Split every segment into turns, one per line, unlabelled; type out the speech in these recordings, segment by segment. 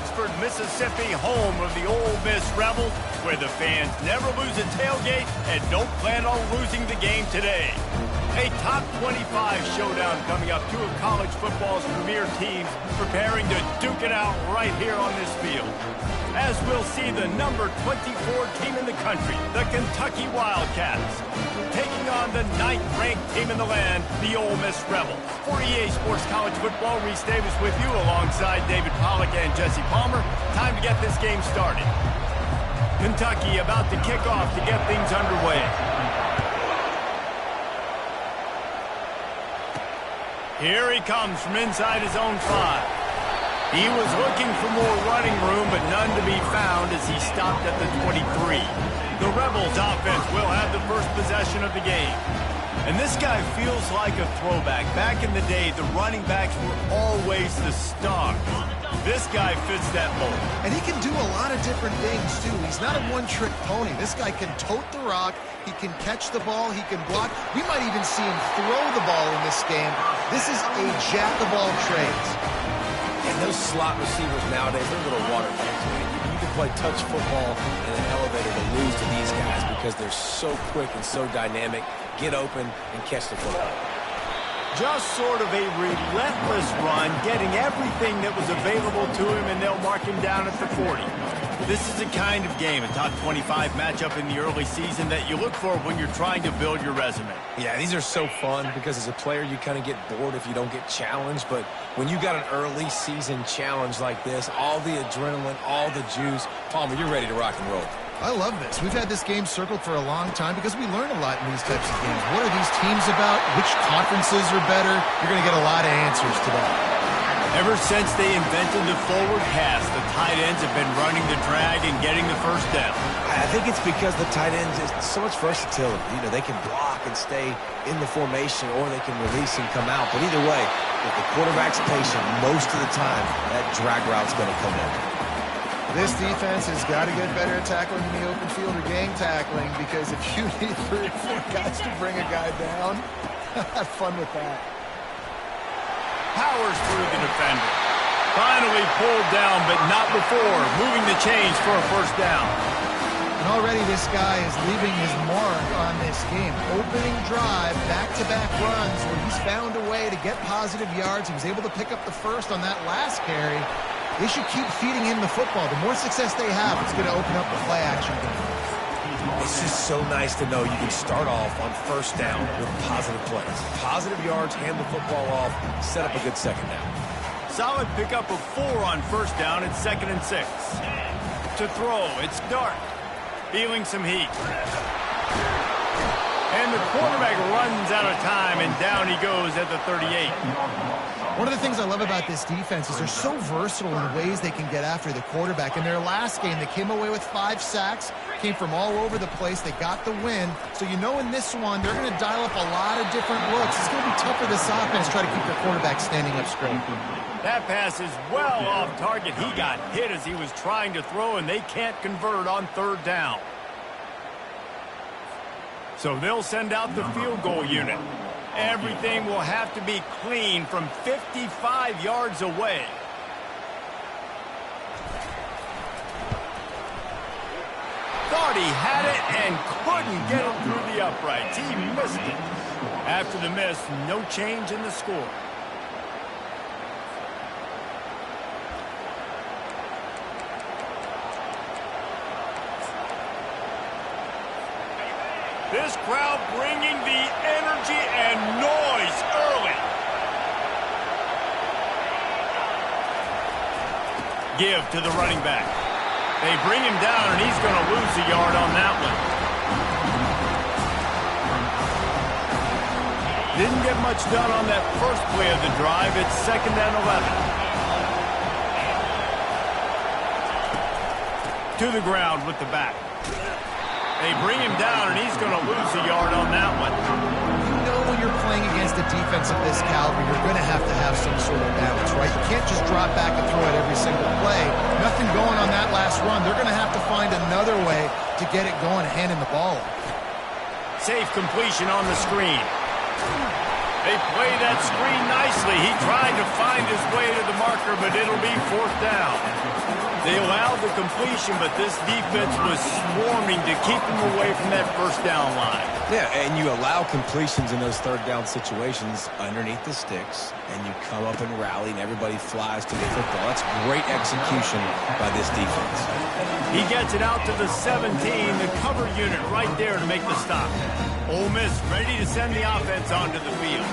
Oxford, Mississippi, home of the Ole Miss Rebels, where the fans never lose a tailgate and don't plan on losing the game today. A top 25 showdown coming up, two of college football's premier teams preparing to duke it out right here on this field. As we'll see the number 24 team in the country, the Kentucky Wildcats, taking on the 9th-ranked team in the land, the Ole Miss Rebels. For EA Sports College Football, Reese Davis with you alongside David Pollack and Jesse Palmer. Time to get this game started. Kentucky about to kick off to get things underway. Here he comes from inside his own 5. He was looking for more running room, but none to be found as he stopped at the 23. The Rebels offense will have the first possession of the game. And this guy feels like a throwback. Back in the day, the running backs were always the stars. This guy fits that mold.
And he can do a lot of different things, too. He's not a one-trick pony. This guy can tote the rock. He can catch the ball. He can block. We might even see him throw the ball in this game. This is a jack of all trades.
And those slot receivers nowadays, they're little water tanks, man. You can play touch football in an elevator to lose to these guys because they're so quick and so dynamic. Get open and catch the football.
Just sort of a relentless run, getting everything that was available to him, and they'll mark him down at the 40. This is the kind of game, a top 25 matchup in the early season, that you look for when you're trying to build your resume.
Yeah, these are so fun because as a player, you kind of get bored if you don't get challenged. But when you got an early season challenge like this, all the adrenaline, all the juice, Palmer, you're ready to rock and roll.
I love this. We've had this game circled for a long time because we learn a lot in these types of games. What are these teams about? Which conferences are better? You're going to get a lot of answers today.
Ever since they invented the forward pass, the tight ends have been running the drag and getting the first down.
I think it's because the tight ends is so much versatility. You know, they can block and stay in the formation, or they can release and come out. But either way, if the quarterback's patient, most of the time, that drag route's going to come in.
This defense has got to get better at tackling in the open field or gang tackling, because if you need 3 or 4 guys to bring a guy down, have fun with that.
Powers through the defender. Finally pulled down, but not before moving the chains for a first down.
And already this guy is leaving his mark on this game. Opening drive, back-to-back runs where he's found a way to get positive yards. He was able to pick up the first on that last carry. They should keep feeding him the football. The more success they have, it's going to open up the play-action game.
It's just so nice to know you can start off on first down with positive plays. Positive yards, hand the football off, set up a good second down.
Solid pickup of 4 on first down. It's 2nd and 6. To throw, it's Dart. Feeling some heat. And the quarterback runs out of time, and down he goes at the 38.
One of the things I love about this defense is they're so versatile in the ways they can get after the quarterback. In their last game, they came away with 5 sacks, came from all over the place. They got the win. So you know in this one, they're going to dial up a lot of different looks. It's going to be tough for this offense to try to keep their quarterback standing up straight.
That pass is well off target. He got hit as he was trying to throw, and they can't convert on 3rd down. So they'll send out the field goal unit. Everything will have to be clean from 55 yards away. Thought he had it and couldn't get it through the uprights. He missed it. After the miss, no change in the score. This crowd bringing the energy and noise early. Give to the running back. They bring him down, and he's going to lose a yard on that one. Didn't get much done on that first play of the drive. It's 2nd and 11. To the ground with the back. They bring him down, and he's going to lose a yard on that one.
You know when you're playing against a defense of this caliber, you're going to have some sort of balance, right? You can't just drop back and throw it every single play. Nothing going on that last run. They're going to have to find another way to get it going, handing the ball off.
Safe completion on the screen. They play that screen nicely. He tried to find his way to the marker, but it'll be 4th down. They allowed the completion, but this defense was swarming to keep them away from that first down line.
Yeah, and you allow completions in those third down situations underneath the sticks, and you come up and rally, and everybody flies to the football. That's great execution by this defense.
He gets it out to the 17, the cover unit right there to make the stop. Ole Miss ready to send the offense onto the field.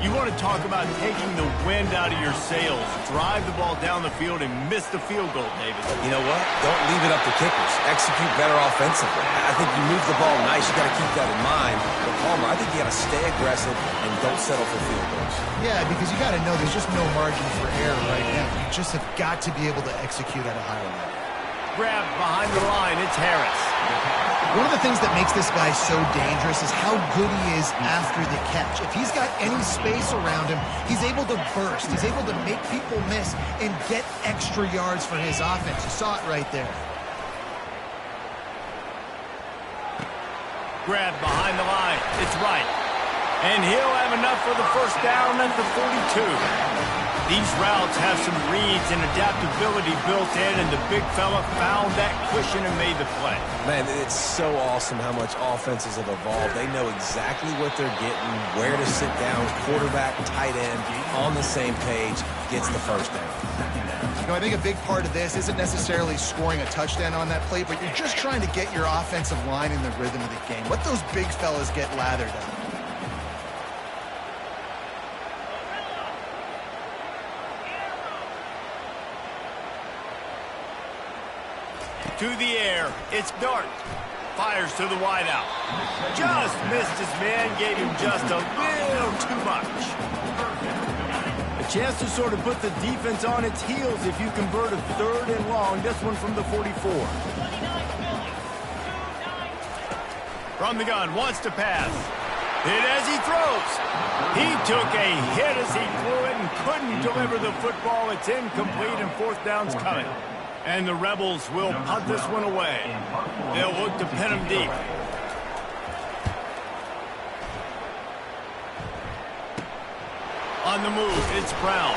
You want to talk about taking the wind out of your sails. Drive the ball down the field and miss the field goal, David.
You know what? Don't leave it up to kickers. Execute better offensively. I think you move the ball nice. You got to keep that in mind. But Palmer, I think you got to stay aggressive and don't settle for field goals.
Yeah, because you got to know there's just no margin for error right now. You just have got to be able to execute at a higher level.
Grab behind the line. It's Harris.
One of the things that makes this guy so dangerous is how good he is after the catch. If he's got any space around him, he's able to burst. He's able to make people miss and get extra yards for his offense. You saw it right there.
Grab behind the line. It's right. And he'll have enough for the first down at the 42. These routes have some reads and adaptability built in, and the big fella found that cushion and made the play.
Man, it's so awesome how much offenses have evolved. They know exactly what they're getting, where to sit down, quarterback, tight end, on the same page, gets the first down.
You know, I think a big part of this isn't necessarily scoring a touchdown on that play, but you're just trying to get your offensive line in the rhythm of the game. Let those big fellas get lathered up.
To the air, it's Dart. Fires to the wideout. Just missed his man, gave him just a little too much. A chance to sort of put the defense on its heels if you convert a 3rd and long. This one from the 44. From the gun, wants to pass. Hit as he throws. He took a hit as he threw it and couldn't deliver the football. It's incomplete and 4th down's coming. And the Rebels will punt this one away. They'll look to pin him deep. On the move, it's Brown.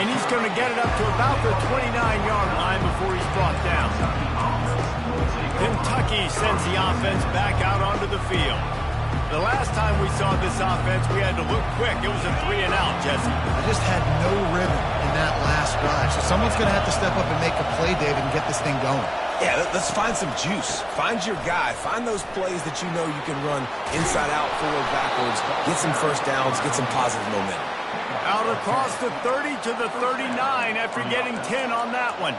And he's going to get it up to about the 29-yard line before he's brought down. Kentucky sends the offense back out onto the field. The last time we saw this offense, we had to look quick. It was a 3-and-out, Jesse.
I just had no rhythm in that last drive. So someone's going to have to step up and make a play, David, and get this thing going.
Yeah, let's find some juice. Find your guy. Find those plays that you know you can run inside out, forward, backwards. Get some first downs. Get some positive momentum.
Out across the 30 to the 39 after getting 10 on that one.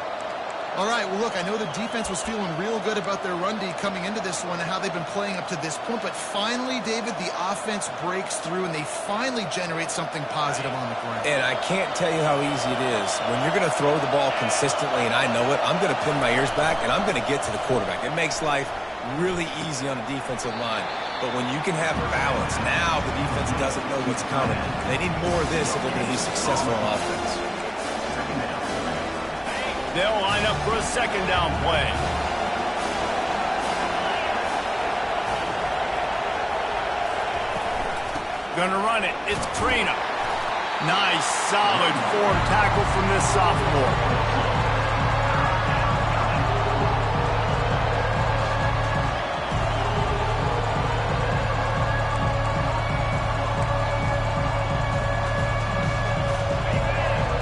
All right, well, look, I know the defense was feeling real good about their run D coming into this one and how they've been playing up to this point, but finally, David, the offense breaks through and they finally generate something positive on the ground.
And I can't tell you how easy it is. When you're going to throw the ball consistently, and I know it, I'm going to pin my ears back, and I'm going to get to the quarterback. It makes life really easy on the defensive line. But when you can have balance, now the defense doesn't know what's coming. They need more of this if they're going to be successful on offense.
They'll line up for a 2nd down play. Gonna run it. It's Trainer. Nice, solid form tackle from this sophomore.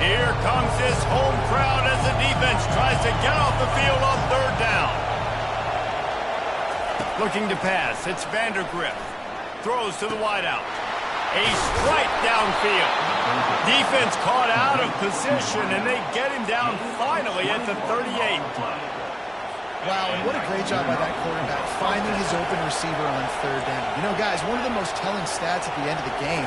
Here comes his home crowd as the defense tries to get off the field on 3rd down. Looking to pass, it's Vandergrift. Throws to the wideout. A strike downfield. Defense caught out of position, and they get him down finally at the 38.
Wow, and what a great job by that quarterback, finding his open receiver on 3rd down. You know, guys, one of the most telling stats at the end of the game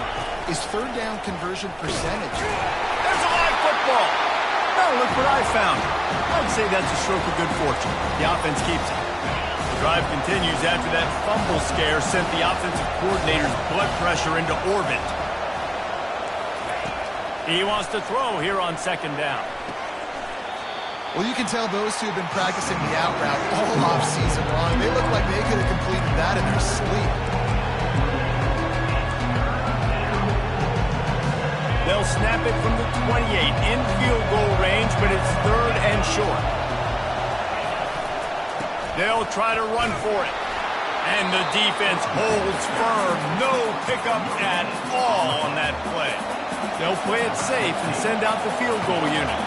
is 3rd down conversion percentage.
There's a live football. Oh, look what I found. I'd say that's a stroke of good fortune. The offense keeps it. The drive continues after that fumble scare sent the offensive coordinator's blood pressure into orbit. He wants to throw here on 2nd down.
Well, you can tell those two have been practicing the out route all offseason long. They look like they could have completed that in their sleep.
They'll snap it from the 28 in field goal range, but it's 3rd and short. They'll try to run for it. And the defense holds firm. No pickup at all on that play. They'll play it safe and send out the field goal unit.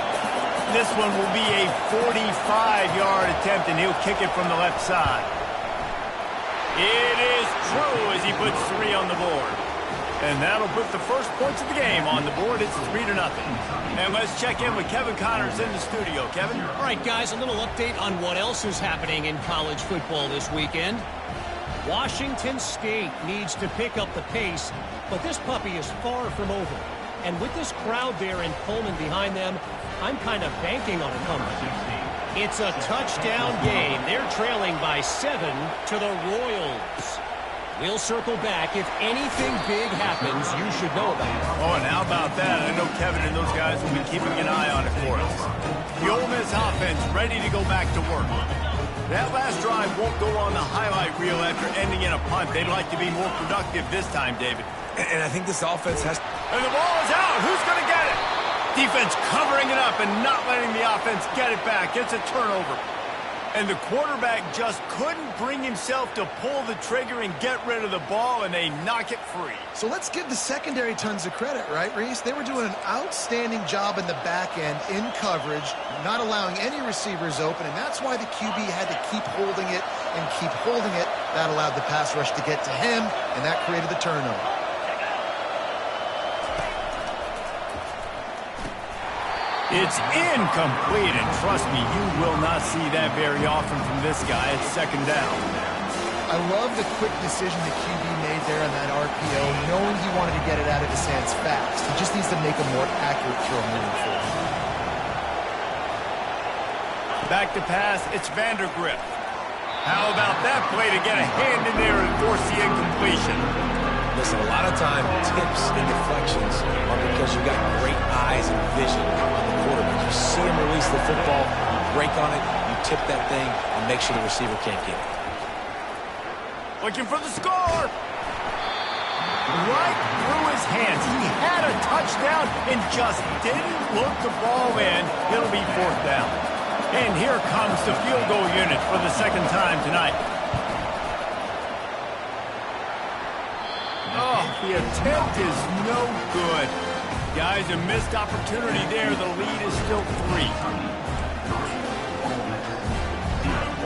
This one will be a 45-yard attempt, and he'll kick it from the left side. It is true as he puts 3 on the board. And that'll put the first points of the game on the board. It's 3-0. And let's check in with Kevin Connors in the studio. Kevin?
All right, guys, a little update on what else is happening in college football this weekend. Washington State needs to pick up the pace, but this puppy is far from over. And with this crowd there in Pullman behind them, I'm kind of banking on a comeback. It's a touchdown game. They're trailing by 7 to the Royals. We'll circle back. If anything big happens, you should know about it.
Oh, and how about that? I know Kevin and those guys will be keeping an eye on it for us. The Ole Miss offense ready to go back to work. That last drive won't go on the highlight reel after ending in a punt. They'd like to be more productive this time, David.
And I think this offense has...
And the ball is out. Who's going to get it? Defense covering it up and not letting the offense get it back. It's a turnover. And the quarterback just couldn't bring himself to pull the trigger and get rid of the ball, and they knock it free.
So let's give the secondary tons of credit, right, Reese? They were doing an outstanding job in the back end in coverage, not allowing any receivers open, and that's why the QB had to keep holding it and keep holding it. That allowed the pass rush to get to him, and that created the turnover.
It's incomplete, and trust me, you will not see that very often from this guy. It's second down.
I love the quick decision the QB made there on that RPO, knowing he wanted to get it out of his hands fast. He just needs to make a more accurate throw moving forward.
Back to pass, it's Vandergrift. How about that play to get a hand in there and force the incompletion?
Listen, a lot of time, tips and deflections are because you got great eyes and vision on the quarterback. You see him release the football, you break on it, you tip that thing, and make sure the receiver can't get it.
Looking for the score. Right through his hands. He had a touchdown and just didn't look the ball in. It'll be 4th down. And here comes the field goal unit for the second time tonight. Oh, the attempt is no good. Guys, a missed opportunity there. The lead is still 3.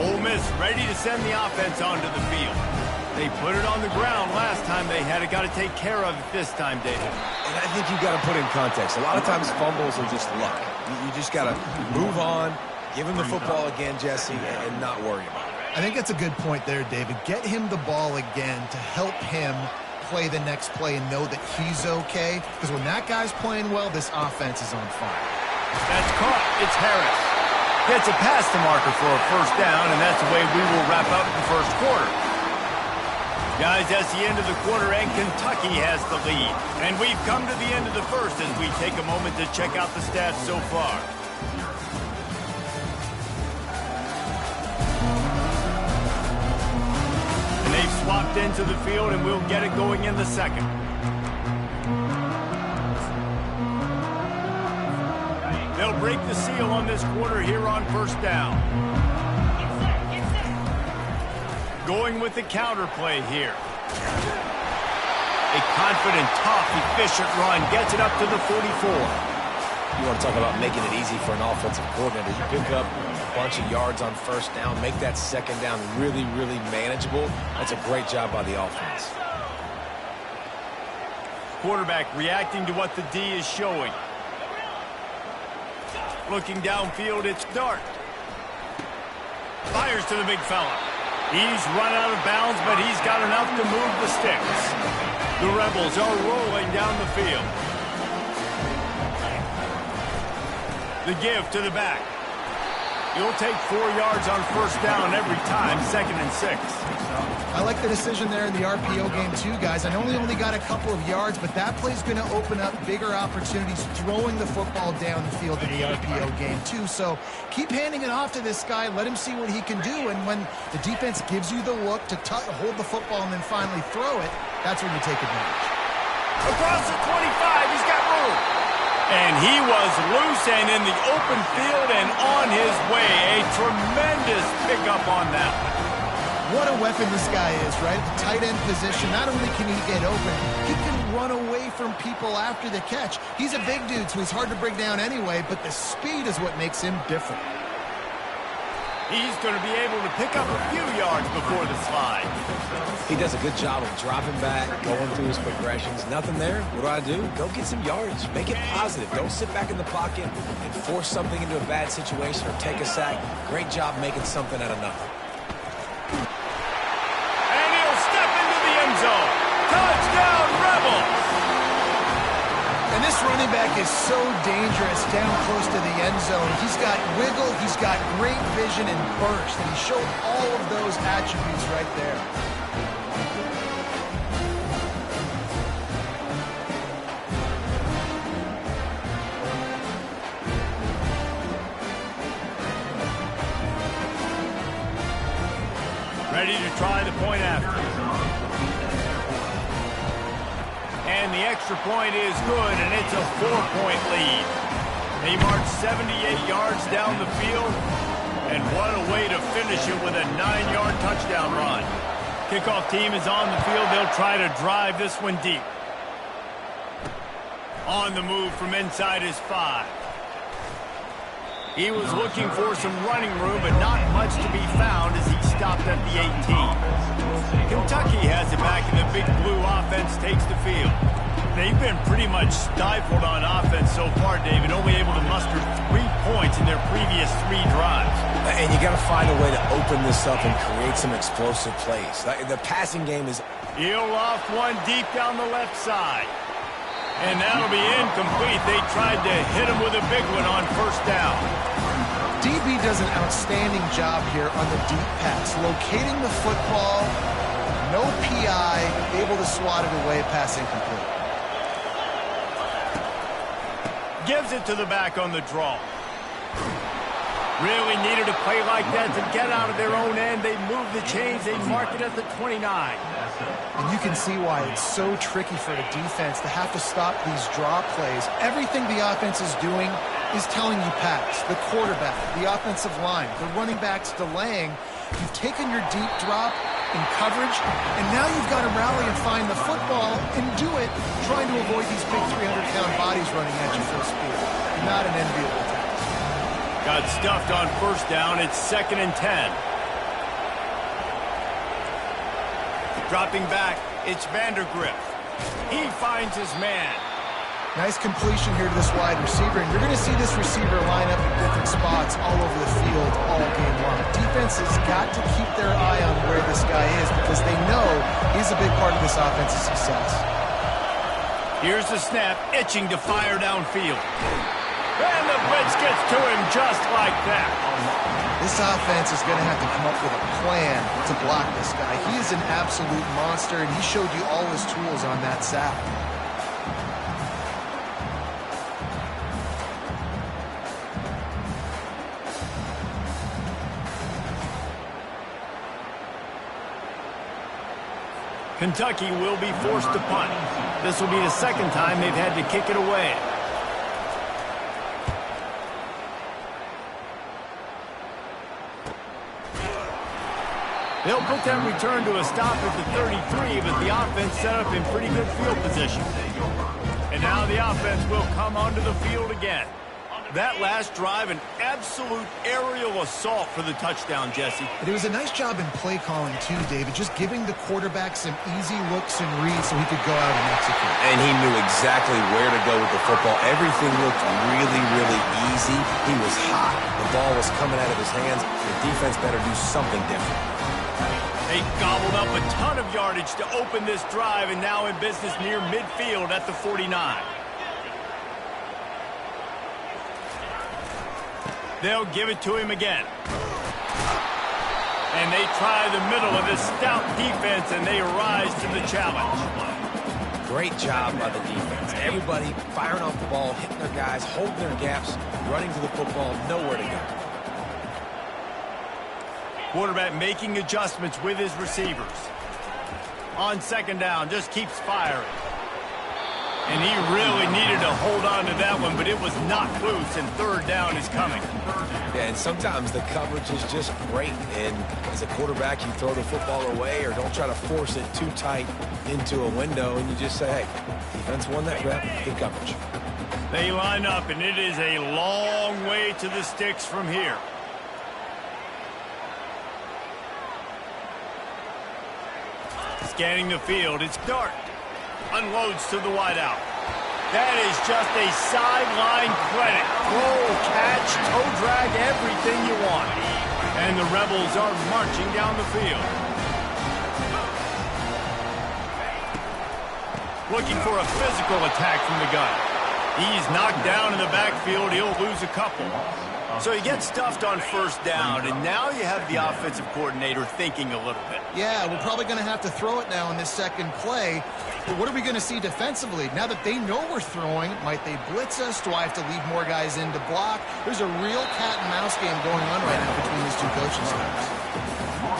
Ole Miss ready to send the offense onto the field. They put it on the ground last time they had it. Got to take care of it this time, David.
And I think you've got to put in context. A lot of times fumbles are just luck. You just got to move on, give him the football again, Jesse, and not worry about it.
I think that's a good point there, David. Get him the ball again to help him play the next play and know that he's okay. Because when that guy's playing well, this offense is on fire.
That's caught. It's Harris. It's a pass to marker for a first down, and that's the way we will wrap up the first quarter. Guys, that's the end of the quarter, and Kentucky has the lead. And we've come to the end of the first as we take a moment to check out the stats so far. They've swapped into the field, and we'll get it going in the second. They'll break the seal on this quarter here on first down. Going with the counter play here. A confident, tough, efficient run gets it up to the 44.
You want to talk about making it easy for an offensive coordinator. You pick up a bunch of yards on first down, make that second down really, really manageable. That's a great job by the offense.
Quarterback reacting to what the D is showing. Looking downfield, it's Dart. Fires to the big fella. He's run out of bounds, but he's got enough to move the sticks. The Rebels are rolling down the field. The give to the back. You'll take 4 yards on first down every time, 2nd and 6.
I like the decision there in the RPO game too, guys. I know he only got a couple of yards, but that play's going to open up bigger opportunities throwing the football down the field in the RPO game too. So keep handing it off to this guy. Let him see what he can do. And when the defense gives you the look to hold the football and then finally throw it, that's when you take advantage.
Across the 25, he's got room. And he was loose and in the open field and on his way. A tremendous pick up on that one.
What a weapon this guy is, right? The tight end position, not only can he get open, he can run away from people after the catch. He's a big dude, so he's hard to bring down anyway, but the speed is what makes him different.
He's going to be able to pick up a few yards before the slide.
He does a good job of dropping back, going through his progressions. Nothing there. What do? Go get some yardage. Make it positive. Don't sit back in the pocket and force something into a bad situation or take a sack. Great job making something out of nothing.
And he'll step into the end zone. Touchdown, Rebels!
And this running back is so dangerous down close to the end zone. He's got wiggle, he's got great vision and burst, and he showed all of those attributes right there.
Ready to try the point after. And the extra point is good, and it's a 4-point lead. They march 78 yards down the field, and what a way to finish it with a 9-yard touchdown run. Kickoff team is on the field. They'll try to drive this one deep. On the move from inside his 5. He was looking for some running room, but not much to be found as he stopped at the 18. Kentucky has it back, and the big blue offense takes the field. They've been pretty much stifled on offense so far, David, only able to muster 3 points in their previous 3 drives.
And you got to find a way to open this up and create some explosive plays. The passing game is...
He'll loft one deep down the left side. And that'll be incomplete. They tried to hit him with a big one on first down.
DB does an outstanding job here on the deep pass, locating the football, no PI, able to swat it away, pass incomplete.
Gives it to the back on the draw. Really needed a play like that to get out of their own end. They move the chains. They mark it at the 29.
And you can see why it's so tricky for the defense to have to stop these draw plays. Everything the offense is doing is telling you pass. The quarterback, the offensive line, the running backs delaying. You've taken your deep drop in coverage, and now you've got to rally and find the football and do it, trying to avoid these big 300-pound bodies running at you full speed. Not an enviable task.
Got stuffed on first down. It's 2nd and 10. Dropping back, it's Vandergrift. He finds his man.
Nice completion here to this wide receiver, and you're going to see this receiver line up in different spots all over the field all game long. Defense has got to keep their eye on where this guy is because they know he's a big part of this offense's success.
Here's the snap, itching to fire downfield. And the blitz gets to him just like that.
This offense is going to have to come up with a plan to block this guy. He is an absolute monster, and he showed you all his tools on that sack.
Kentucky will be forced to punt. This will be the 2nd time they've had to kick it away. They'll put that return to a stop at the 33, but the offense set up in pretty good field position. And now the offense will come onto the field again. That last drive, an absolute aerial assault for the touchdown, Jesse.
But it was a nice job in play calling too, David, just giving the quarterback some easy looks and reads so he could go out and execute.
And he knew exactly where to go with the football. Everything looked really, really easy. He was hot. The ball was coming out of his hands. The defense better do something different.
They gobbled up a ton of yardage to open this drive, and now in business near midfield at the 49. They'll give it to him again. And they try the middle of this stout defense, and they rise to the challenge.
Great job by the defense. Everybody firing off the ball, hitting their guys, holding their gaps, running to the football, nowhere to go.
Quarterback making adjustments with his receivers. On 2nd down, just keeps firing. And he really needed to hold on to that one, but it was knocked loose, and 3rd down is coming.
Yeah, and sometimes the coverage is just great. And as a quarterback, you throw the football away or don't try to force it too tight into a window, and you just say, hey, defense won that rep, good coverage.
They line up, and it is a long way to the sticks from here. Scanning the field, it's Dart. Unloads to the wideout. That is just a sideline credit. Throw, catch, toe drag, everything you want. And the Rebels are marching down the field. Looking for a physical attack from the gun. He's knocked down in the backfield. He'll lose a couple. So he gets stuffed on first down, and now you have the offensive coordinator thinking a little bit.
Yeah, we're probably going to have to throw it now in this second play. But what are we going to see defensively? Now that they know we're throwing, might they blitz us? Do I have to leave more guys in to block? There's a real cat and mouse game going on right now between these two coaching staffs.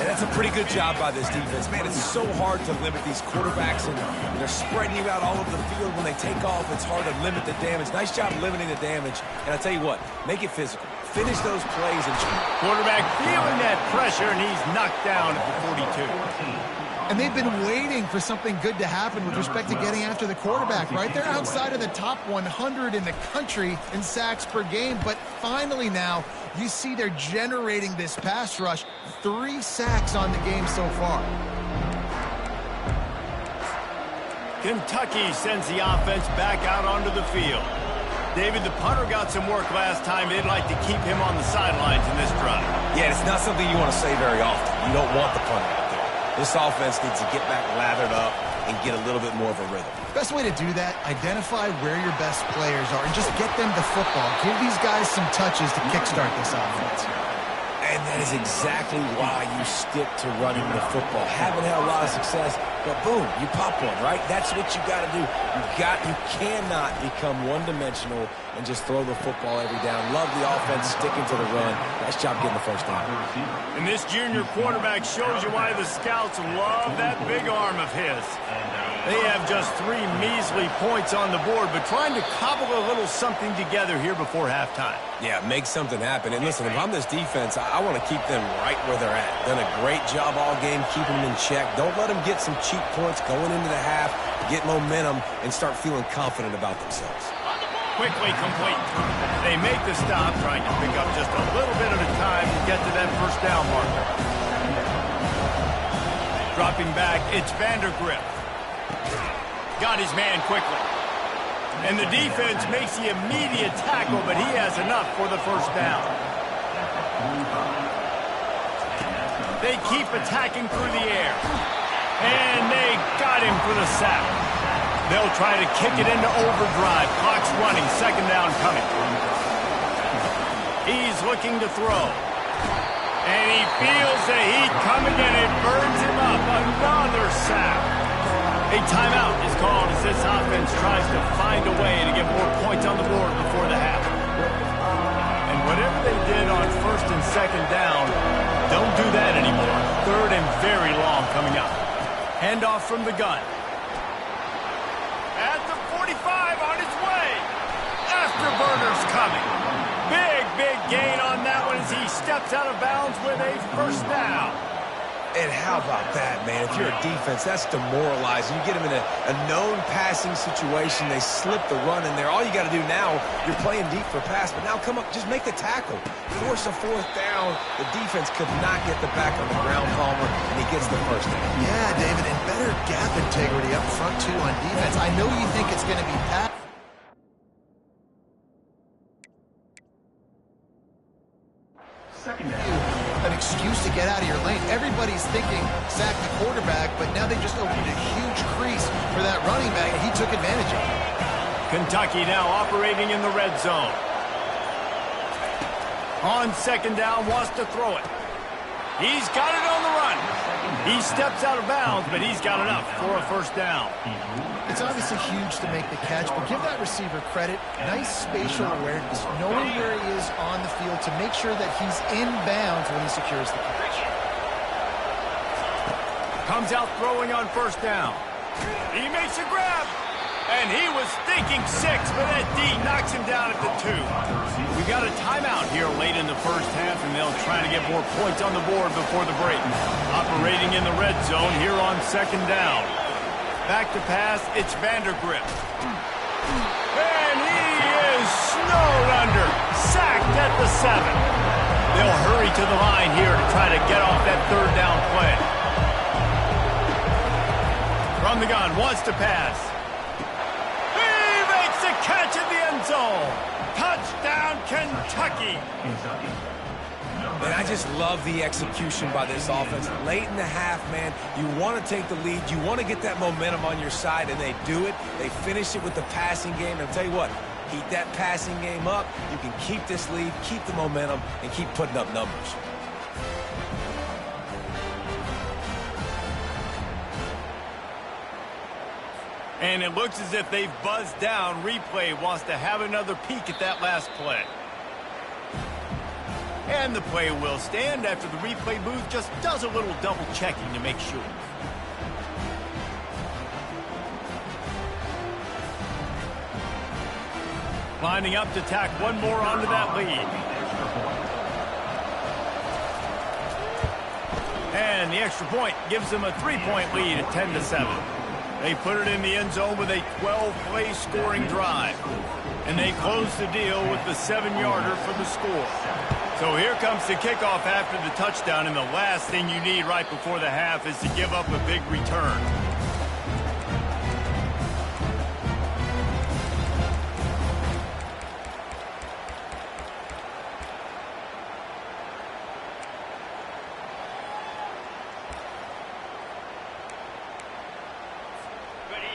And that's a pretty good job by this defense. Man, it's so hard to limit these quarterbacks, and they're spreading you out all over the field. When they take off, it's hard to limit the damage. Nice job limiting the damage. And I tell you what, make it physical. Finish those plays. And
quarterback feeling that pressure, and he's knocked down at the 42.
And they've been waiting for something good to happen with respect to getting after the quarterback, right? They're outside of the top 100 in the country in sacks per game, but finally now you see they're generating this pass rush. 3 sacks on the game so far.
Kentucky sends the offense back out onto the field. David, the punter got some work last time. They'd like to keep him on the sidelines in this drive.
Yeah, it's not something you want to say very often. You don't want the punter out there. This offense needs to get back lathered up and get a little bit more of a rhythm.
Best way to do that, identify where your best players are and just get them the football. Give these guys some touches to kickstart this offense.
And that is exactly why you stick to running the football. Haven't had a lot of success, but boom, you pop one, right? That's what you got to do. You cannot become one-dimensional and just throw the football every down. Love the offense sticking to the run. Nice job getting the first down.
And this junior quarterback shows you why the scouts love that big arm of his. They have just 3 measly points on the board, but trying to cobble a little something together here before halftime.
Yeah, make something happen. And listen, if I'm this defense, I want to keep them right where they're at. Done a great job all game keeping them in check. Don't let them get some cheap points going into the half, get momentum, and start feeling confident about themselves.
Quickly complete. They make the stop, trying to pick up just a little bit at a time to get to that first down marker. Dropping back, it's Vandergrift. Got his man quickly. And the defense makes the immediate tackle, but he has enough for the first down. They keep attacking through the air. And they got him for the sack. They'll try to kick it into overdrive. Clock's running. Second down coming. He's looking to throw. And he feels the heat coming, and it burns him up. Another sack. A timeout is called as this offense tries to find a way to get more points on the board before the half. And whatever they did on first and second down, don't do that anymore. Third and very long coming up. Handoff from the gun. At the 45 on his way. Afterburner's coming. Big gain on that one as he steps out of bounds with a first down.
And how about that, man? If you're a defense, that's demoralizing. You get them in a known passing situation. They slip the run in there. All you got to do now, you're playing deep for pass, but now come up, just make the tackle. Force a fourth down. The defense could not get the back on the ground, Palmer, and he gets the first down.
Yeah, David, and better gap integrity up front, too, on defense. I know you think it's going to be pass.
Second down.
An excuse to get out of your lane. Everybody's thinking sack the quarterback, but now they just opened a huge crease for that running back, and he took advantage of it.
Kentucky now operating in the red zone. On second down, wants to throw it. He's got it on the run. He steps out of bounds, but he's got enough for a first down.
It's obviously huge to make the catch, but give that receiver credit. Nice spatial awareness, knowing where he is on the field to make sure that he's in bounds when he secures the catch.
Comes out throwing on first down. He makes a grab. And he was thinking 6, but that D knocks him down at the 2. We got a timeout here late in the first half, and they'll try to get more points on the board before the break. Operating in the red zone here on second down. Back to pass, it's Vandergrift. And he is snowed under. Sacked at the 7. They'll hurry to the line here to try to get off that third down play. From the gun, wants to pass. Catch in the end zone. Touchdown, Kentucky.
Man, I just love the execution by this offense. Late in the half, man, you want to take the lead. You want to get that momentum on your side, and they do it. They finish it with the passing game. And I'll tell you what, keep that passing game up. You can keep this lead, keep the momentum, and keep putting up numbers.
And it looks as if they've buzzed down. Replay wants to have another peek at that last play. And the play will stand after the replay booth just does a little double checking to make sure. Lining up to tack one more onto that lead. And the extra point gives them a 3-point lead at 10-7. They put it in the end zone with a 12-play scoring drive. And they close the deal with the 7-yarder for the score. So here comes the kickoff after the touchdown, and the last thing you need right before the half is to give up a big return.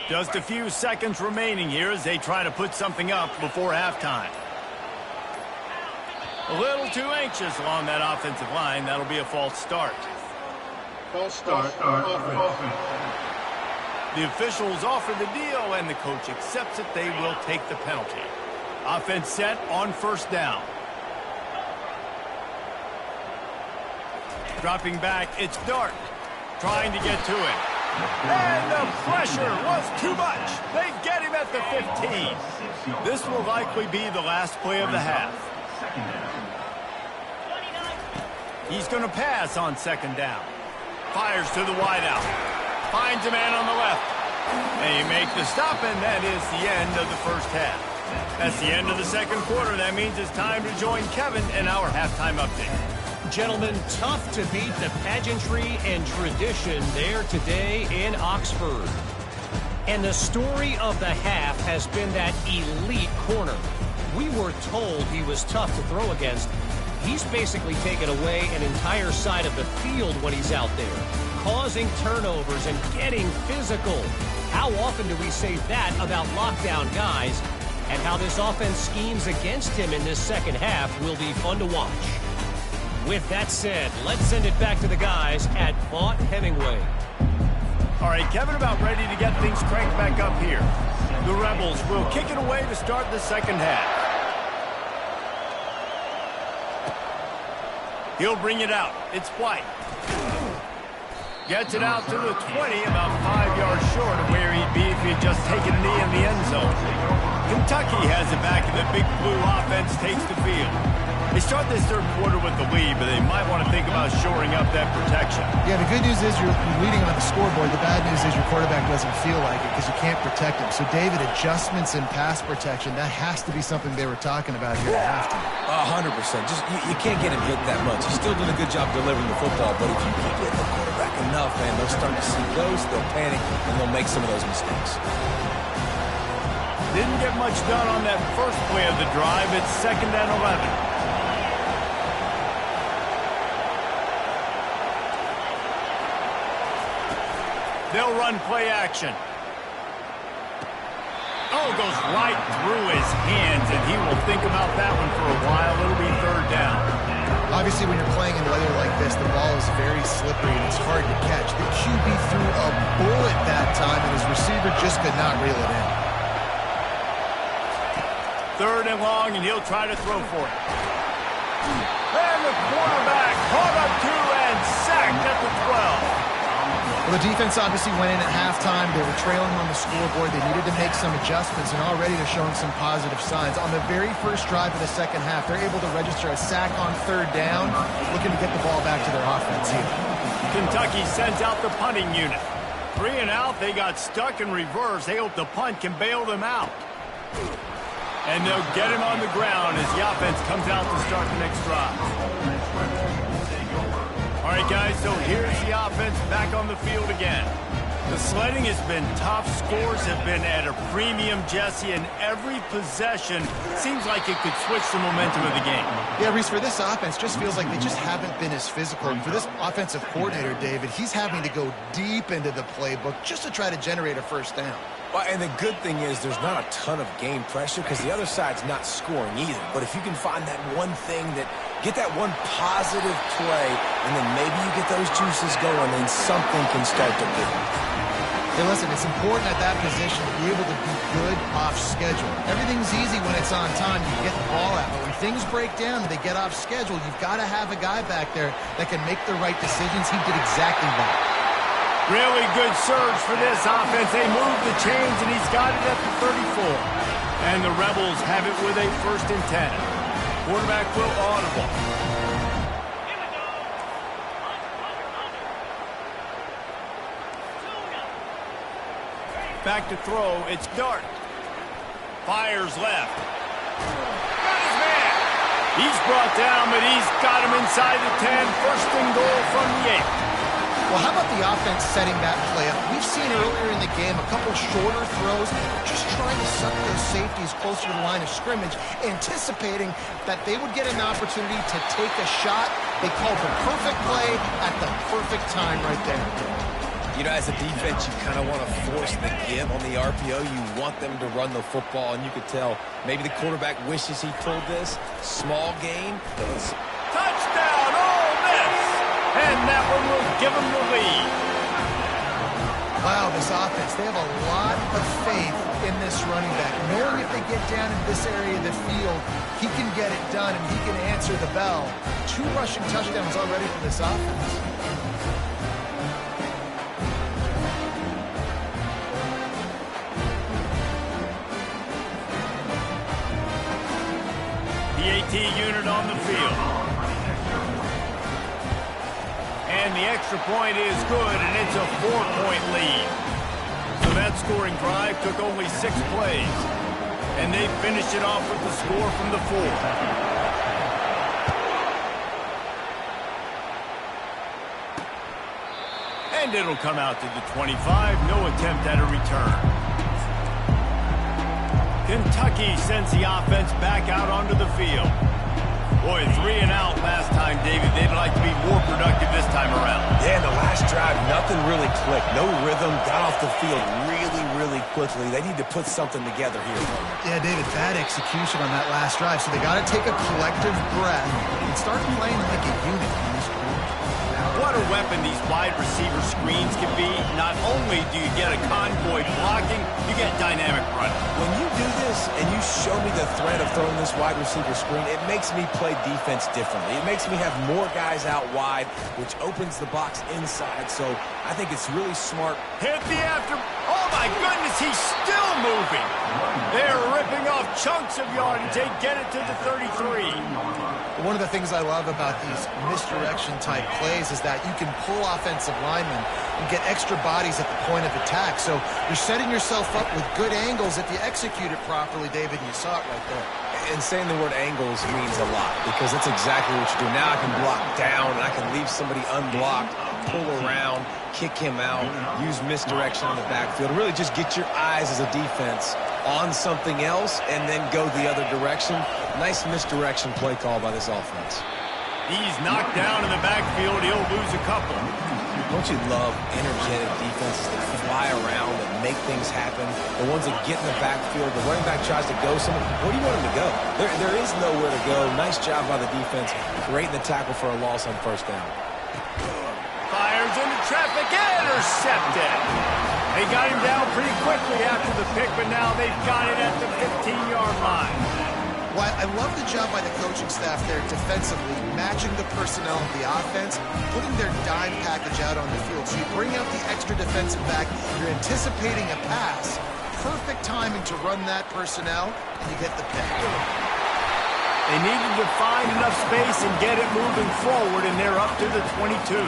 Just a few seconds remaining here as they try to put something up before halftime. A little too anxious along that offensive line. That'll be a false start.
False start. Offense.
The officials offer the deal, and the coach accepts it. They will take the penalty. Offense set on first down. Dropping back, it's Dart. Trying to get to it. And the pressure was too much. They get him at the 15. This will likely be the last play of the half. He's going to pass on second down. Fires to the wideout. Finds a man on the left. They make the stop, and that is the end of the first half. That's the end of the second quarter. That means it's time to join Kevin in our halftime update.
Gentlemen, tough to beat the pageantry and tradition there today in Oxford. And the story of the half has been that elite corner. We were told he was tough to throw against. He's basically taken away an entire side of the field when he's out there, causing turnovers and getting physical. How often do we say that about lockdown guys? And how this offense schemes against him in this second half will be fun to watch. With that said, let's send it back to the guys at Vaught Hemingway.
All right, Kevin, about ready to get things cranked back up here. The Rebels will kick it away to start the second half. He'll bring it out. It's White. Gets it out to the 20, about 5 yards short of where he'd be if he had just taken a knee in the end zone. Kentucky has it back, and the Big Blue offense takes the field. They start this third quarter with the lead, but they might want to think about shoring up that protection.
Yeah, the good news is you're leading on the scoreboard. The bad news is your quarterback doesn't feel like it because you can't protect him. So, David, adjustments in pass protection, that has to be something they were talking about here at halftime.
100%. Just you can't get him hit that much. He's still doing a good job delivering the football, but if you keep hitting the quarterback enough, man, they'll start to see ghosts, they'll panic, and they'll make some of those mistakes.
Didn't get much done on that first play of the drive. It's 2nd and 11. They'll run play action. Oh, goes right through his hands, and he will think about that one for a while. It'll be third down.
Obviously, when you're playing in weather like this, the ball is very slippery, and it's hard to catch. The QB threw a bullet that time, and his receiver just could not reel it in.
3rd and long, and he'll try to throw for it. And the quarterback caught up to and sacked at the 12.
Well, the defense obviously went in at halftime. They were trailing on the scoreboard. They needed to make some adjustments, and already they're showing some positive signs. On the very first drive of the second half, they're able to register a sack on third down, looking to get the ball back to their offense here.
Kentucky sends out the punting unit. 3 and out, they got stuck in reverse. They hope the punt can bail them out. And they'll get him on the ground as the offense comes out to start the next drive. All right, guys, so here's the offense back on the field again. The sledding has been tough. Scores have been at a premium, Jesse, and every possession seems like it could switch the momentum of the game.
Yeah, Reese, for this offense, just feels like they just haven't been as physical. And for this offensive coordinator, David, he's having to go deep into the playbook just to try to generate a first down.
Well, and the good thing is there's not a ton of game pressure because the other side's not scoring either. But if you can find that one thing get that one positive play, and then maybe you get those juices going, then something can start to build.
Hey, listen, it's important at that position to be able to be good off schedule. Everything's easy when it's on time. You get the ball out. But when things break down and they get off schedule, you've got to have a guy back there that can make the right decisions. He did exactly that.
Really good surge for this offense. They move the chains, and he's got it at the 34. And the Rebels have it with a 1st and 10. Quarterback will audible. Back to throw. It's Dart. Fires left. Got his man. He's brought down, but he's got him inside the 10. 1st and goal from the 8.
Well, how about the offense setting that play up? We've seen earlier in the game a couple shorter throws, just trying to suck those safeties closer to the line of scrimmage, anticipating that they would get an opportunity to take a shot. They called the perfect play at the perfect time right there.
You know, as a defense, you kind of want to force the give on the RPO. You want them to run the football, and you could tell maybe the quarterback wishes he pulled this. Small gain.
Touchdown, Ole Miss! And that one will give them the lead.
Wow, this offense, they have a lot of faith in this running back. Knowing if they get down in this area of the field, he can get it done and he can answer the bell. 2 rushing touchdowns already for this offense.
The AT unit on the field. And the extra point is good, and it's a 4-point lead. So that scoring drive took only 6 plays. And they finished it off with the score from the 4. And it'll come out to the 25. No attempt at a return. Kentucky sends the offense back out onto the field. Boy, 3 and out last time, David. They'd like to be more productive this time around.
Yeah, in the last drive, nothing really clicked. No rhythm, got off the field really quickly. They need to put something together here.
Yeah, David, bad execution on that last drive. So they got to take a collective breath and start playing like a unit in this quarter.
What a weapon these wide receiver screens can be. Not only do you get a convoy blocking, you get dynamic running.
When you do this and you show me the threat of throwing this wide receiver screen, it makes me play defense differently. It makes me have more guys out wide, which opens the box inside. So I think it's really smart.
Hit the after. Oh, my goodness, he's still moving. They're ripping off chunks of yardage. They get it to the 33.
One of the things I love about these misdirection-type plays is that you can pull offensive linemen and get extra bodies at the point of attack. So you're setting yourself up with good angles if you execute it properly, David, and you saw it right there.
And saying the word angles means a lot because that's exactly what you do. Now I can block down, and I can leave somebody unblocked, pull around, kick him out, use misdirection in the backfield. Really just get your eyes as a defense on something else and then go the other direction. Nice misdirection play call by this offense.
He's knocked down in the backfield. He'll lose a couple.
Don't you love energetic defenses that fly around and make things happen? The ones that get in the backfield, the running back tries to go somewhere. Where do you want him to go? There is nowhere to go. Nice job by the defense, creating the tackle for a loss on 1st down.
Fires into traffic, intercepted. They got him down pretty quickly after the pick, but now they've got it at the 15-yard line.
Well, I love the job by the coaching staff there defensively, matching the personnel of the offense, putting their dime package out on the field. So you bring out the extra defensive back, you're anticipating a pass, perfect timing to run that personnel, and you get the pick.
They needed to find enough space and get it moving forward, and they're up to the 22.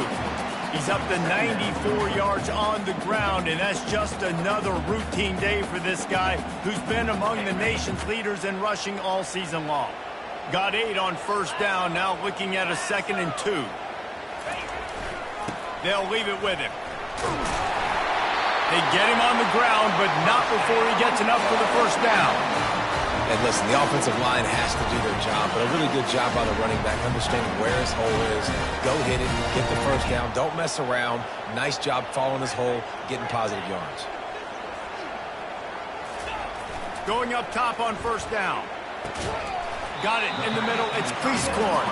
He's up to 94 yards on the ground, and that's just another routine day for this guy who's been among the nation's leaders in rushing all season long. Got 8 on first down, now looking at a 2nd and 2. They'll leave it with him. They get him on the ground, but not before he gets enough for the first down.
And listen, the offensive line has to do their job, but a really good job by the running back, understanding where his hole is. Go hit it, get the first down, don't mess around. Nice job following his hole, getting positive yards.
Going up top on first down. Got it in the middle, it's Cleescorn.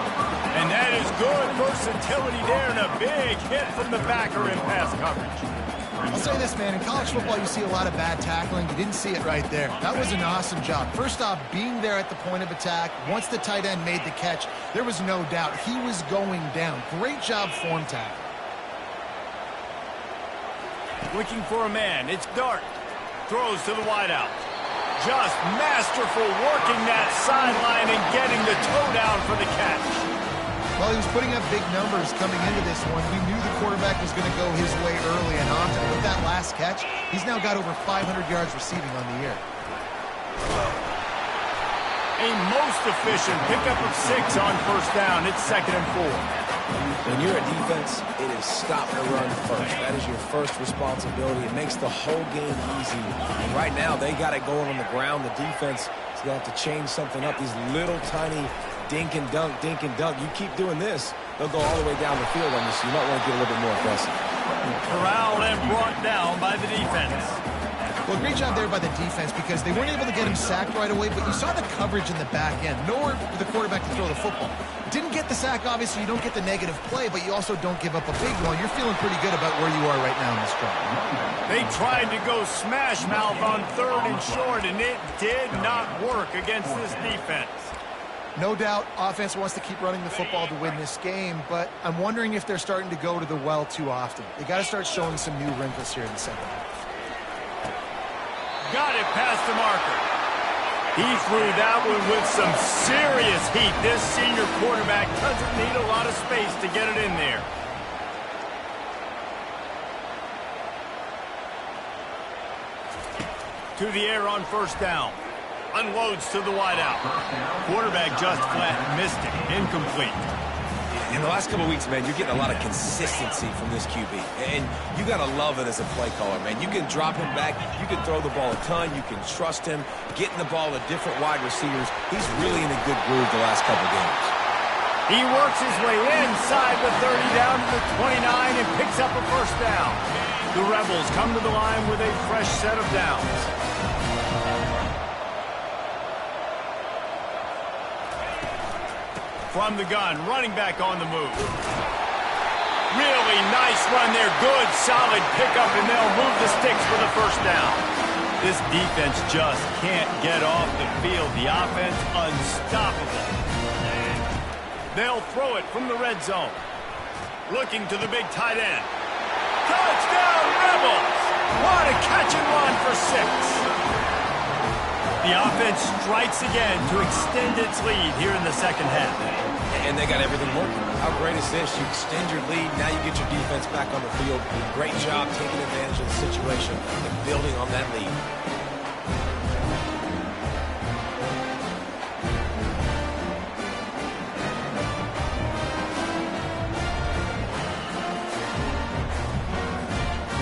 And that is good versatility there, and a big hit from the backer in pass coverage.
I'll say this, man, in college football you see a lot of bad tackling. You didn't see it right there. That was an awesome job. First off, being there at the point of attack. Once the tight end made the catch, there was no doubt he was going down. Great job form tackle.
Looking for a man, it's Dart. Throws to the wideout. Just masterful working that sideline and getting the toe down for the catch.
Well, he was putting up big numbers coming into this one. We knew the quarterback was going to go his way early and often. With that last catch, he's now got over 500 yards receiving on the year.
A most efficient pickup of 6 on first down. It's 2nd and 4.
When you're a defense, it is stop the run first. That is your first responsibility. It makes the whole game easy. And right now, they got it going on the ground. The defense is going to have to change something up. These little tiny dink and dunk, dink and dunk. You keep doing this, they'll go all the way down the field on you, so you might want to get a little bit more aggressive.
Corralled and brought down by the defense.
Well, great job there by the defense because they weren't able to get him sacked right away, but you saw the coverage in the back end. Nowhere for the quarterback to throw the football. Didn't get the sack, obviously. You don't get the negative play, but you also don't give up a big one. You're feeling pretty good about where you are right now in this drive.
They tried to go smash mouth on 3rd and short, and it did not work against this defense.
No doubt, offense wants to keep running the football to win this game, but I'm wondering if they're starting to go to the well too often. They got to start showing some new wrinkles here in the second half.
Got it past the marker. He threw that one with some serious heat. This senior quarterback doesn't need a lot of space to get it in there. To the air on first down. Unloads to the wideout. Quarterback just flat missed it. Incomplete.
In the last couple of weeks, man, you're getting a lot of consistency from this QB. And you got to love it as a play caller, man. You can drop him back. You can throw the ball a ton. You can trust him. Getting the ball to different wide receivers. He's really in a good groove the last couple of games.
He works his way inside the 30 down to the 29 and picks up a first down. The Rebels come to the line with a fresh set of downs. From the gun, running back on the move. Really nice run there. Good, solid pickup, and they'll move the sticks for the first down. This defense just can't get off the field. The offense unstoppable. They'll throw it from the red zone. Looking to the big tight end. Touchdown, Rebels! What a catch and run for 6. The offense strikes again to extend its lead here in the second half.
And they got everything working. How great is this? You extend your lead, now you get your defense back on the field. Great job taking advantage of the situation and building on that lead.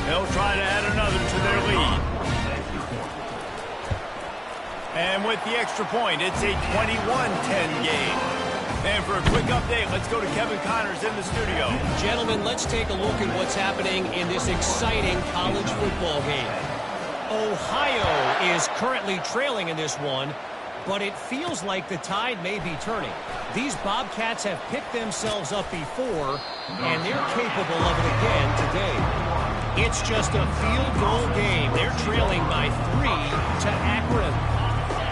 They'll try to add another to their lead. And with the extra point, it's a 21-10 game. And for a quick update, let's go to Kevin Connors in the studio.
Gentlemen, let's take a look at what's happening in this exciting college football game. Ohio is currently trailing in this one, but it feels like the tide may be turning. These Bobcats have picked themselves up before, and they're capable of it again today. It's just a field goal game. They're trailing by 3 to Akron.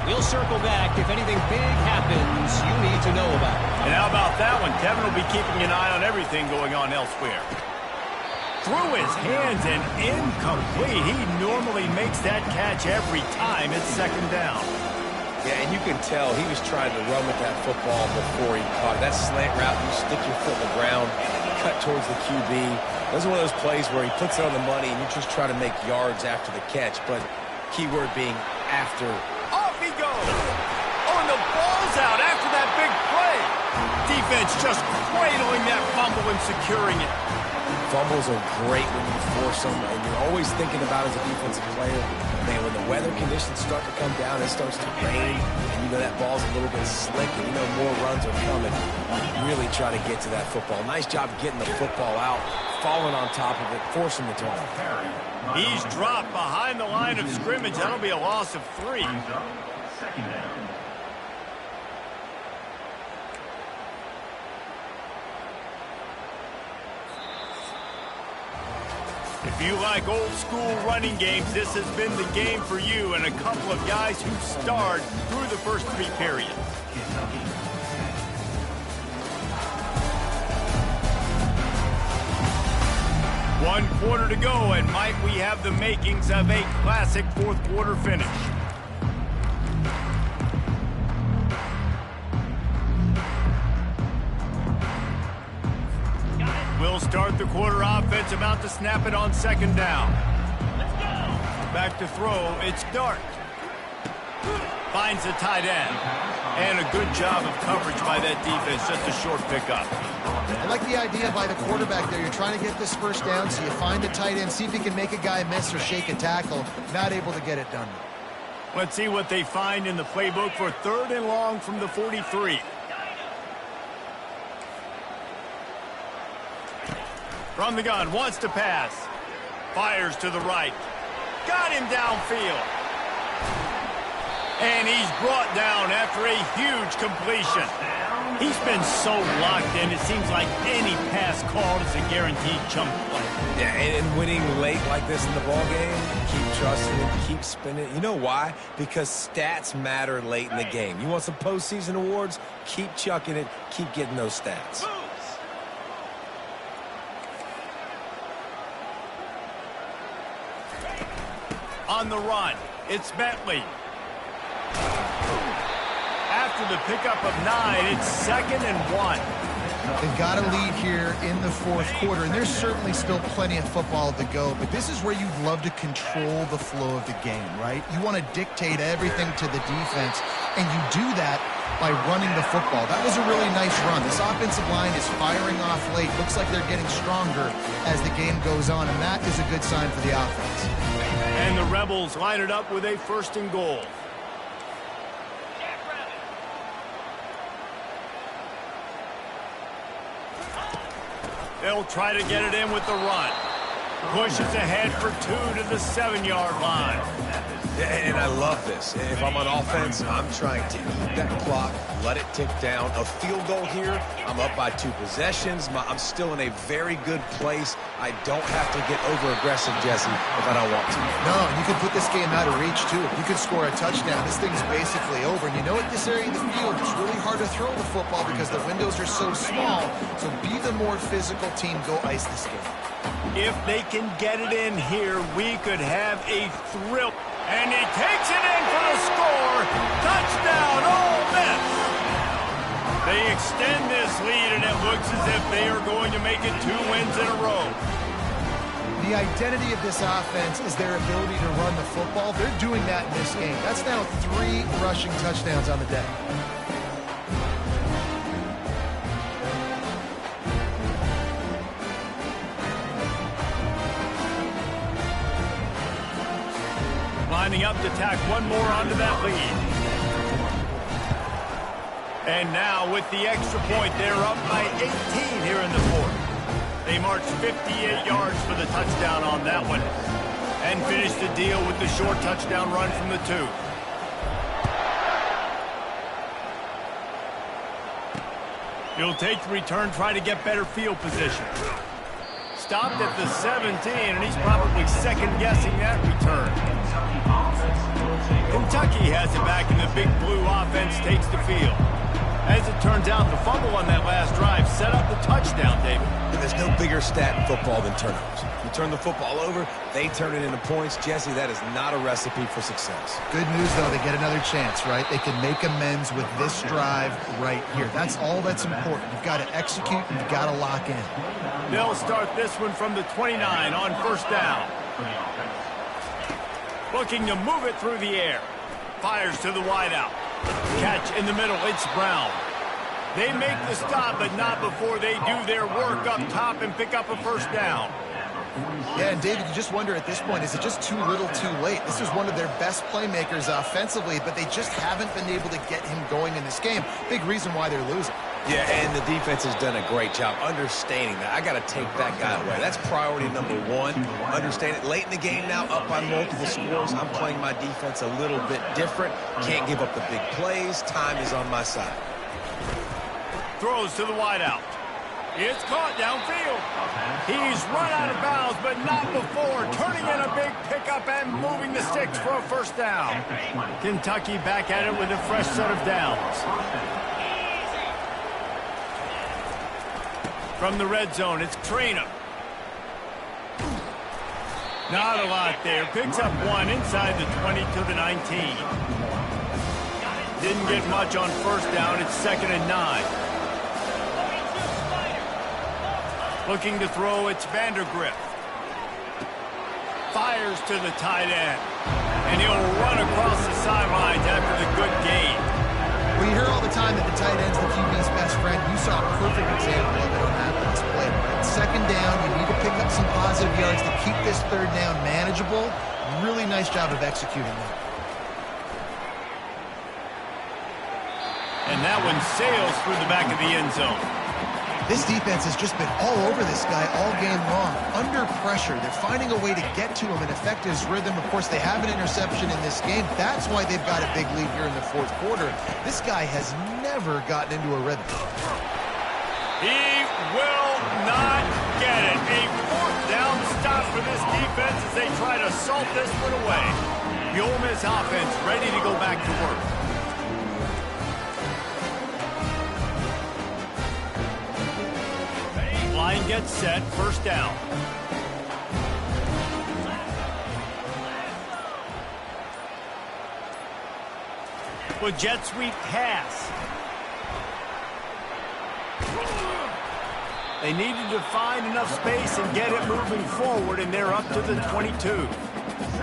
We'll circle back if anything big happens you need to know about.
And how about that one? Kevin will be keeping an eye on everything going on elsewhere. Through his hands and incomplete. He normally makes that catch every time. It's second down.
Yeah, and you can tell he was trying to run with that football before he caught it. That slant route, you stick your foot in the ground, cut towards the QB. Those are one of those plays where he puts it on the money and you just try to make yards after the catch, but keyword being after.
Off he goes. Oh, and the ball's out after that big play. Defense just cradling that fumble and securing it.
Fumbles are great when you force them, and you're always thinking about as a defensive player, man, when the weather conditions start to come down, it starts to rain, and you know that ball's a little bit slick, and you know more runs are coming. Really try to get to that football. Nice job getting the football out, falling on top of it, forcing the turnover.
He's dropped behind the line of scrimmage. That'll be a loss of 3.
Second down.
If you like old school running games, this has been the game for you and a couple of guys who starred through the first 3 periods. One quarter to go, and might we have the makings of a classic fourth quarter finish. We'll start the quarter offense, about to snap it on second down. Let's go. Back to throw, it's Dark. Finds the tight end. And a good job of coverage by that defense, just a short pickup.
I like the idea by the quarterback there. You're trying to get this first down, so you find the tight end, see if he can make a guy miss or shake a tackle. Not able to get it done.
Let's see what they find in the playbook for 3rd and long from the 43. From the gun, wants to pass. Fires to the right. Got him downfield. And he's brought down after a huge completion. He's been so locked in, it seems like any pass called is a guaranteed chunk play.
Yeah, and winning late like this in the ball game, keep trusting it, keep spinning. You know why? Because stats matter late in the game. You want some postseason awards? Keep chucking it, keep getting those stats.
On the run, it's Bentley. After the pickup of 9, it's 2nd and 1.
They've got a lead here in the fourth quarter, and there's certainly still plenty of football to go, but this is where you'd love to control the flow of the game, right? You want to dictate everything to the defense, and you do that by running the football. That was a really nice run. This offensive line is firing off late. Looks like they're getting stronger as the game goes on, and that is a good sign for the offense.
And the Rebels line it up with a 1st and goal. They'll try to get it in with the run. Pushes ahead for 2 to the 7-yard line.
And I love this. If I'm on offense, I'm trying to eat that clock, let it tick down. A field goal here, I'm up by 2 possessions. I'm still in a very good place. I don't have to get over-aggressive, Jesse, if I don't want to.
No, you could put this game out of reach, too. If you could score a touchdown, this thing's basically over. And you know, at this area of the field, it's really hard to throw the football because the windows are so small. So be the more physical team. Go ice this game.
If they can get it in here, we could have a thrill. And he takes it in for the score. Touchdown, Ole Miss. They extend this lead, and it looks as if they are going to make it 2 wins in a row.
The identity of this offense is their ability to run the football. They're doing that in this game. That's now 3 rushing touchdowns on the day.
Lining up to tack one more onto that lead. And now with the extra point, they're up by 18 here in the fourth. They marched 58 yards for the touchdown on that one. And finished the deal with the short touchdown run from the 2. He'll take the return, try to get better field position. Stopped at the 17, and he's probably second-guessing that return. Kentucky has it back, and the Big Blue offense takes the field. As it turns out, the fumble on that last drive set up the touchdown, David.
And there's no bigger stat in football than turnovers. You turn the football over, they turn it into points. Jesse, that is not a recipe for success.
Good news, though, they get another chance, right? They can make amends with this drive right here. That's all that's important. You've got to execute, you've got to lock in.
They'll start this one from the 29 on first down. Looking to move it through the air. Fires to the wideout. Catch in the middle, it's Brown. They make the stop, but not before they do their work up top and pick up a first down.
Yeah, and David, you just wonder at this point, is it just too little too late? This is one of their best playmakers offensively, but they just haven't been able to get him going in this game. Big reason why they're losing.
Yeah, and the defense has done a great job understanding that. I got to take that guy away. That's priority number one. Understand it. Late in the game now, up by multiple scores. I'm playing my defense a little bit different. Can't give up the big plays. Time is on my side.
Throws to the wideout. It's caught downfield. He's run out of bounds, but not before turning in a big pickup and moving the sticks for a first down. Kentucky back at it with a fresh set of downs. From the red zone, it's Trainer. Not a lot there. Picks up one inside the 20 to the 19. Didn't get much on first down. It's 2nd and 9. Looking to throw, it's Vandergrift. Fires to the tight end. And he'll run across the sidelines after the good gain.
Well, you hear all the time that the tight end's the QB's best friend. You saw a perfect example of it on that last play. Right? 2nd down, you need to pick up some positive yards to keep this 3rd down manageable. Really nice job of executing that.
And that one sails through the back of the end zone.
This defense has just been all over this guy all game long. Under pressure, they're finding a way to get to him and affect his rhythm. Of course, they have an interception in this game. That's why they've got a big lead here in the 4th quarter. This guy has never gotten into a rhythm.
He will not get it. A 4th down stop for this defense as they try to salt this one away. The Ole Miss offense ready to go back to work. Line gets set, first down. With jet sweep pass. They needed to find enough space and get it moving forward, and they're up to the 22.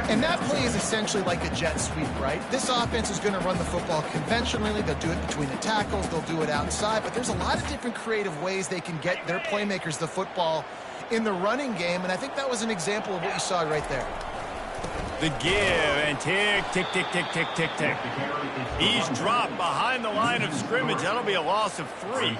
And that play is essentially like a jet sweep, right? This offense is going to run the football conventionally. They'll do it between the tackles. They'll do it outside. But there's a lot of different creative ways they can get their playmakers the football in the running game. And I think that was an example of what you saw right there.
The give and tick, tick, tick, tick, tick, tick, tick. He's dropped behind the line of scrimmage. That'll be a loss of 3.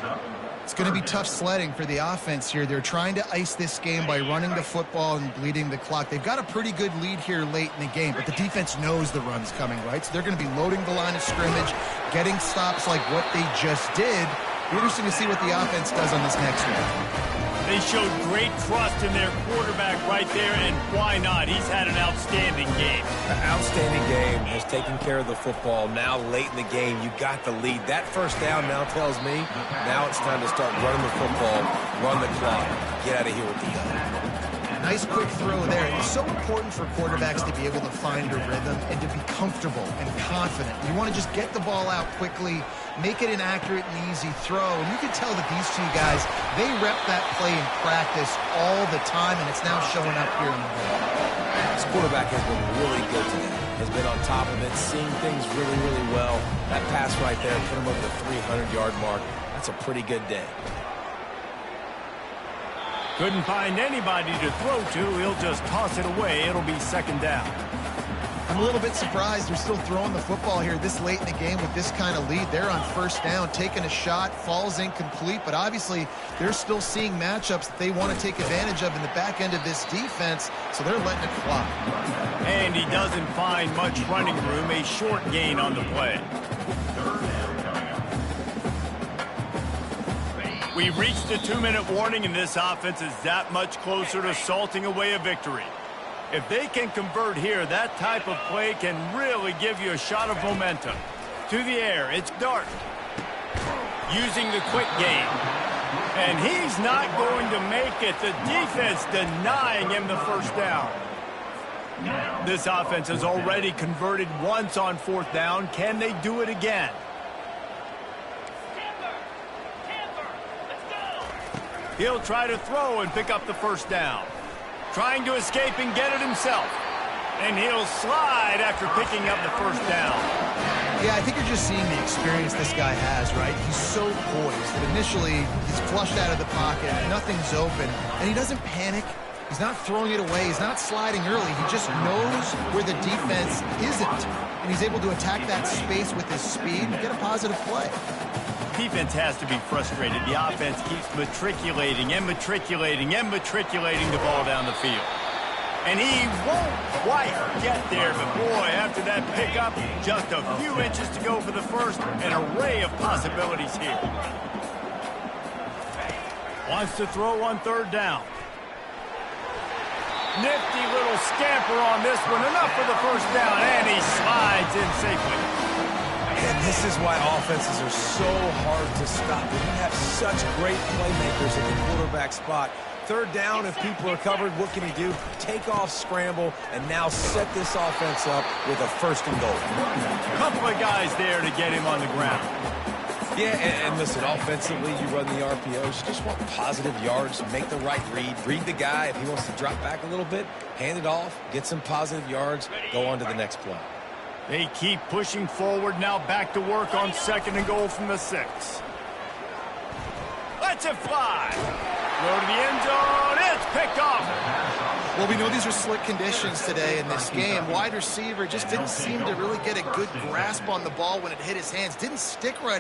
It's going to be tough sledding for the offense here. They're trying to ice this game by running the football and bleeding the clock. They've got a pretty good lead here late in the game, but the defense knows the run's coming, right? So they're going to be loading the line of scrimmage, getting stops like what they just did. Be interesting to see what the offense does on this next one.
They showed great trust in their quarterback right there, and why not? He's had an outstanding game.
An outstanding game, has taken care of the football. Now late in the game, you got the lead. That first down now tells me now it's time to start running the football, run the clock, get out of here with the
Nice quick throw there. It's so important for quarterbacks to be able to find a rhythm and to be comfortable and confident. You want to just get the ball out quickly, make it an accurate and easy throw. And you can tell that these two guys, they rep that play in practice all the time, and it's now showing up here in the game.
This quarterback has been really good today. Has been on top of it, seeing things really, really well. That pass right there put him over the 300-yard mark. That's a pretty good day.
Couldn't find anybody to throw to. He'll just toss it away. It'll be 2nd down.
I'm a little bit surprised they're still throwing the football here this late in the game with this kind of lead. They're on first down, taking a shot, falls incomplete, but obviously they're still seeing matchups that they want to take advantage of in the back end of this defense, so they're letting it fly.
And he doesn't find much running room. A short gain on the play. We've reached the 2-minute warning, and this offense is that much closer to salting away a victory. If they can convert here, that type of play can really give you a shot of momentum. To the air, it's Dart. Using the quick game. And he's not going to make it. The defense denying him the first down. This offense has already converted once on 4th down. Can they do it again? He'll try to throw and pick up the first down. Trying to escape and get it himself. And he'll slide after picking up the first down.
Yeah, I think you're just seeing the experience this guy has, right? He's so poised that initially he's flushed out of the pocket, nothing's open, and he doesn't panic. He's not throwing it away. He's not sliding early. He just knows where the defense isn't, and he's able to attack that space with his speed and get a positive play.
Defense has to be frustrated. The offense keeps matriculating and matriculating and matriculating the ball down the field. And he won't quite get there, but boy, after that pickup, just a few inches to go for the first, an array of possibilities here. Wants to throw on 3rd down. Nifty little scamper on this one, enough for the first down, and he slides in safely.
And this is why offenses are so hard to stop. When you have such great playmakers at the quarterback spot, 3rd down, if people are covered, what can he do? Take off, scramble, and now set this offense up with a 1st and goal.
A couple of guys there to get him on the ground.
Yeah, and listen, offensively, you run the RPOs. You just want positive yards, make the right read the guy. If he wants to drop back a little bit, hand it off, get some positive yards, go on to the next play.
They keep pushing forward, now back to work on 2nd and goal from the 6. Let's it fly. Go to the end zone. It's picked off.
Well, we know these are slick conditions today in this game. Wide receiver just didn't seem to really get a good grasp on the ball when it hit his hands. Didn't stick right